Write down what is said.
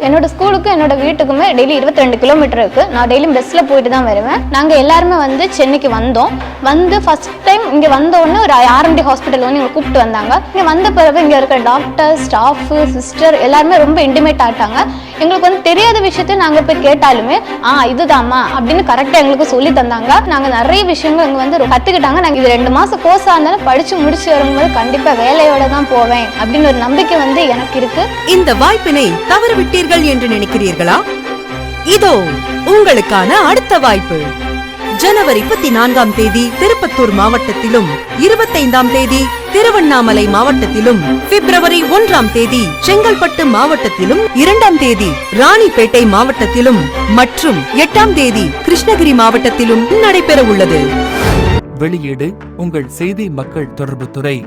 என்னோட ஸ்கூலுக்கும் என்னோட வீட்டுக்குமே டெய்லி 22 கிலோமீட்டர் இருக்கு. நான் டெய்லியும் பஸ்ல போயிட்டு தான் வருவேன். நாங்க எல்லாருமே வந்து சென்னைக்கு வந்து ஃபர்ஸ்ட் டைம் இங்க வந்த உடனே ஒரு ஆர்எம்டி ஹாஸ்பிட்டல் வந்து எங்களை கூப்பிட்டு வந்தாங்க. இங்க வந்த பிறகு இங்க இருக்கிற டாக்டர், ஸ்டாஃப், சிஸ்டர் எல்லாருமே ரொம்ப இன்டிமேட் ஆட்டாங்க. எங்களுக்கு வந்து தெரியாத விஷயத்த நாங்க போய் கேட்டாலுமே இதுதாம்மா அப்படின்னு கரெக்டா எங்களுக்கு சொல்லி தந்தாங்க. நாங்க நிறைய விஷயங்கள் இங்க வந்து கத்துக்கிட்டாங்க. நாங்க இது 2 மாசம் கோர்ஸா இருந்தாலும் படிச்சு முடிச்சு வரும்போது கண்டிப்பா வேலையோட தான் போவேன் அப்படின்னு ஒரு நம்பிக்கை வந்து எனக்கு இருக்கு. இந்த வாய்ப்பினை தவறவிட்டீர்கள் என்று நினைக்கிறீர்களா? இதோ உங்களுக்கான அடுத்த வாய்ப்பு. ஜனவரி 14ஆம் தேதி திருப்பத்தூர் மாவட்டத்திலும், 25ஆம் தேதி திருவண்ணாமலை மாவட்டத்திலும், பிப்ரவரி 1ஆம் தேதி செங்கல்பட்டு மாவட்டத்திலும், 2ஆம் தேதி ராணிப்பேட்டை மாவட்டத்திலும் மற்றும் 8ஆம் தேதி கிருஷ்ணகிரி மாவட்டத்திலும் நடைபெற உள்ளது. வெளியீடு உங்கள் செய்தி மக்கள் தொடர்பு துறை.